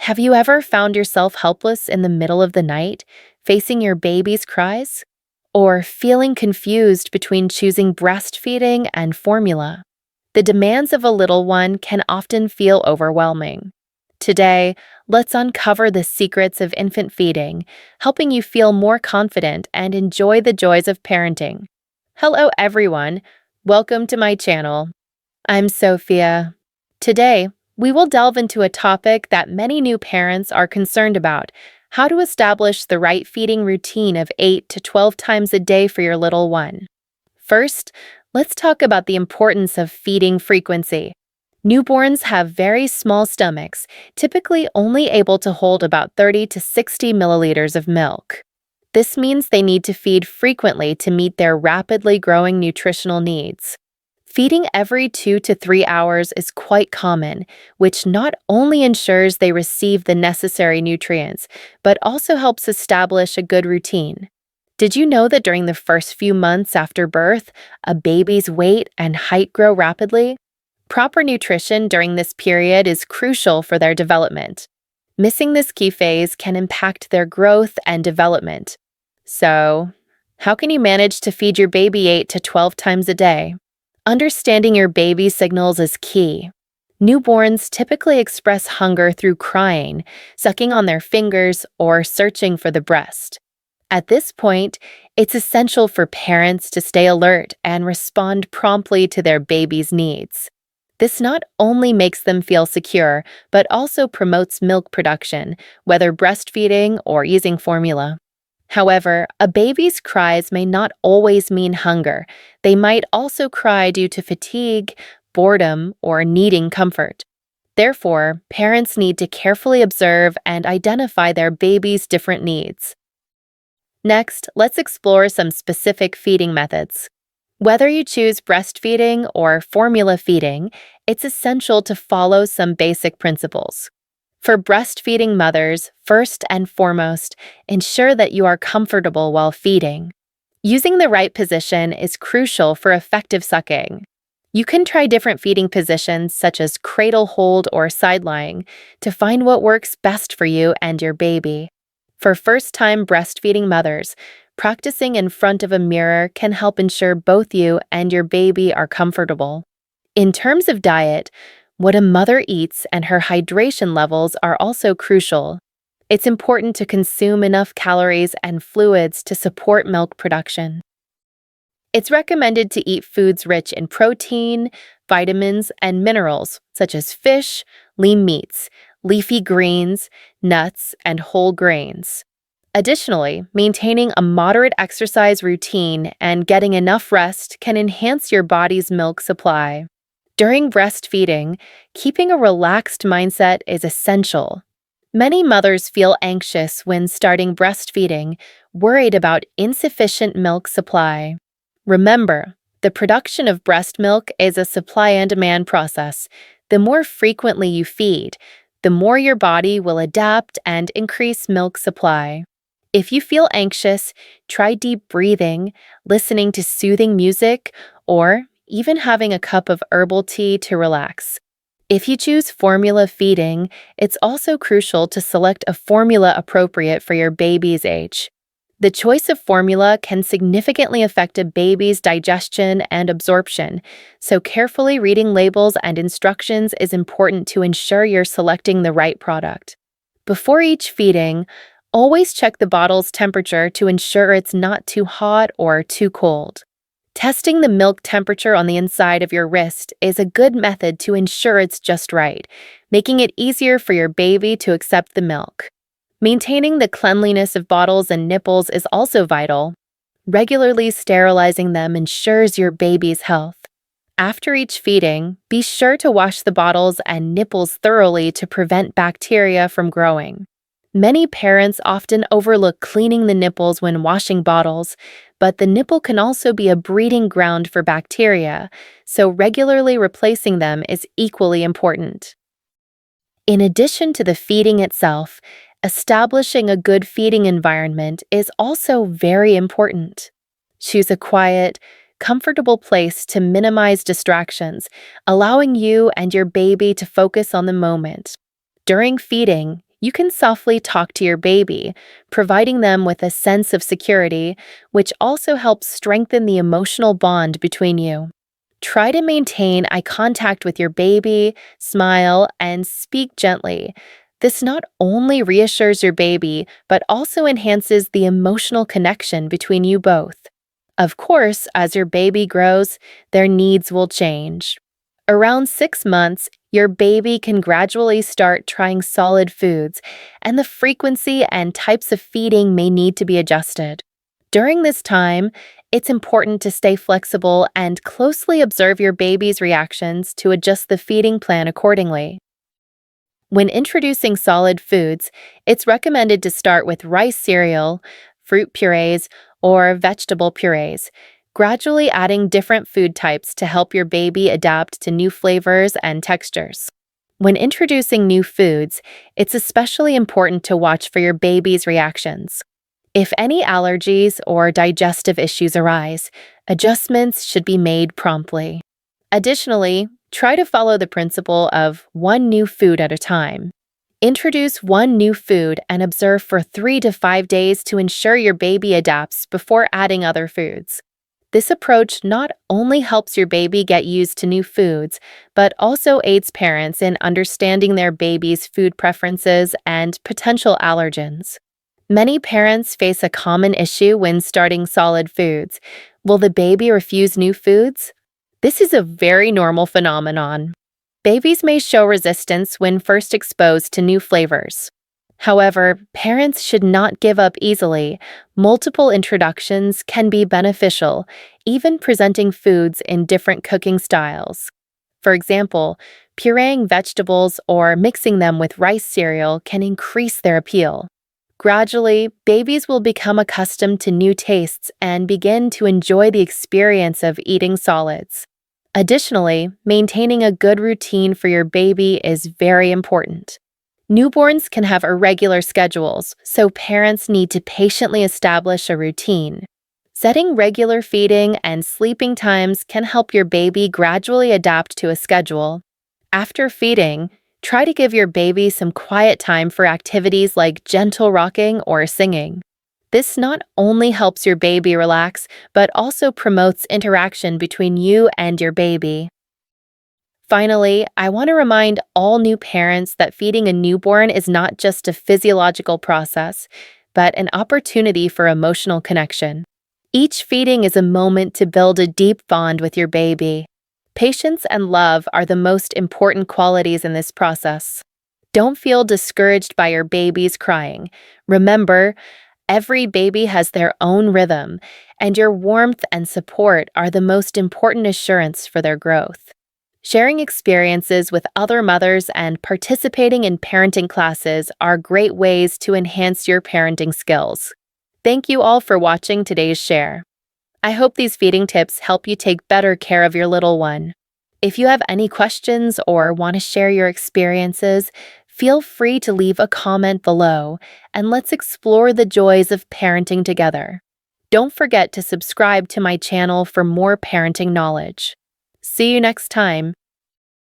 Have you ever found yourself helpless in the middle of the night, facing your baby's cries? Or feeling confused between choosing breastfeeding and formula? The demands of a little one can often feel overwhelming. Today, let's uncover the secrets of infant feeding, helping you feel more confident and enjoy the joys of parenting. Hello, everyone. Welcome to my channel. I'm Sophia. Today, we will delve into a topic that many new parents are concerned about: how to establish the right feeding routine of 8 to 12 times a day for your little one. First, let's talk about the importance of feeding frequency. Newborns have very small stomachs, typically only able to hold about 30 to 60 milliliters of milk. This means they need to feed frequently to meet their rapidly growing nutritional needs. Feeding every 2 to 3 hours is quite common, which not only ensures they receive the necessary nutrients, but also helps establish a good routine. Did you know that during the first few months after birth, a baby's weight and height grow rapidly? Proper nutrition during this period is crucial for their development. Missing this key phase can impact their growth and development. So, how can you manage to feed your baby 8 to 12 times a day? Understanding your baby's signals is key. Newborns typically express hunger through crying, sucking on their fingers, or searching for the breast. At this point, it's essential for parents to stay alert and respond promptly to their baby's needs. This not only makes them feel secure, but also promotes milk production, whether breastfeeding or using formula. However, a baby's cries may not always mean hunger. They might also cry due to fatigue, boredom, or needing comfort. Therefore, parents need to carefully observe and identify their baby's different needs. Next, let's explore some specific feeding methods. Whether you choose breastfeeding or formula feeding, it's essential to follow some basic principles. For breastfeeding mothers, first and foremost, ensure that you are comfortable while feeding. Using the right position is crucial for effective sucking. You can try different feeding positions such as cradle hold or side lying to find what works best for you and your baby. For first-time breastfeeding mothers, practicing in front of a mirror can help ensure both you and your baby are comfortable. In terms of diet, what a mother eats and her hydration levels are also crucial. It's important to consume enough calories and fluids to support milk production. It's recommended to eat foods rich in protein, vitamins, and minerals, such as fish, lean meats, leafy greens, nuts, and whole grains. Additionally, maintaining a moderate exercise routine and getting enough rest can enhance your body's milk supply. During breastfeeding, keeping a relaxed mindset is essential. Many mothers feel anxious when starting breastfeeding, worried about insufficient milk supply. Remember, the production of breast milk is a supply and demand process. The more frequently you feed, the more your body will adapt and increase milk supply. If you feel anxious, try deep breathing, listening to soothing music, or even having a cup of herbal tea to relax. If you choose formula feeding, it's also crucial to select a formula appropriate for your baby's age. The choice of formula can significantly affect a baby's digestion and absorption, so carefully reading labels and instructions is important to ensure you're selecting the right product. Before each feeding, always check the bottle's temperature to ensure it's not too hot or too cold. Testing the milk temperature on the inside of your wrist is a good method to ensure it's just right, making it easier for your baby to accept the milk. Maintaining the cleanliness of bottles and nipples is also vital. Regularly sterilizing them ensures your baby's health. After each feeding, be sure to wash the bottles and nipples thoroughly to prevent bacteria from growing. Many parents often overlook cleaning the nipples when washing bottles, but the nipple can also be a breeding ground for bacteria, so regularly replacing them is equally important. In addition to the feeding itself, establishing a good feeding environment is also very important. Choose a quiet, comfortable place to minimize distractions, allowing you and your baby to focus on the moment. During feeding, You can softly talk to your baby, providing them with a sense of security, which also helps strengthen the emotional bond between you. Try to maintain eye contact with your baby, smile, and speak gently. This not only reassures your baby, but also enhances the emotional connection between you both. Of course, as your baby grows, their needs will change. Around 6 months, your baby can gradually start trying solid foods, and the frequency and types of feeding may need to be adjusted. During this time, it's important to stay flexible and closely observe your baby's reactions to adjust the feeding plan accordingly. When introducing solid foods, it's recommended to start with rice cereal, fruit purees, or vegetable purees, gradually adding different food types to help your baby adapt to new flavors and textures. When introducing new foods, it's especially important to watch for your baby's reactions. If any allergies or digestive issues arise, adjustments should be made promptly. Additionally, try to follow the principle of one new food at a time. Introduce one new food and observe for 3 to 5 days to ensure your baby adapts before adding other foods. This approach not only helps your baby get used to new foods, but also aids parents in understanding their baby's food preferences and potential allergens. Many parents face a common issue when starting solid foods. Will the baby refuse new foods? This is a very normal phenomenon. Babies may show resistance when first exposed to new flavors. However, parents should not give up easily. Multiple introductions can be beneficial, even presenting foods in different cooking styles. For example, pureeing vegetables or mixing them with rice cereal can increase their appeal. Gradually, babies will become accustomed to new tastes and begin to enjoy the experience of eating solids. Additionally, maintaining a good routine for your baby is very important. Newborns can have irregular schedules, so parents need to patiently establish a routine. Setting regular feeding and sleeping times can help your baby gradually adapt to a schedule. After feeding, try to give your baby some quiet time for activities like gentle rocking or singing. This not only helps your baby relax, but also promotes interaction between you and your baby. Finally, I want to remind all new parents that feeding a newborn is not just a physiological process, but an opportunity for emotional connection. Each feeding is a moment to build a deep bond with your baby. Patience and love are the most important qualities in this process. Don't feel discouraged by your baby's crying. Remember, every baby has their own rhythm, and your warmth and support are the most important assurance for their growth. Sharing experiences with other mothers and participating in parenting classes are great ways to enhance your parenting skills. Thank you all for watching today's share. I hope these feeding tips help you take better care of your little one. If you have any questions or want to share your experiences, feel free to leave a comment below, and let's explore the joys of parenting together. Don't forget to subscribe to my channel for more parenting knowledge. See you next time.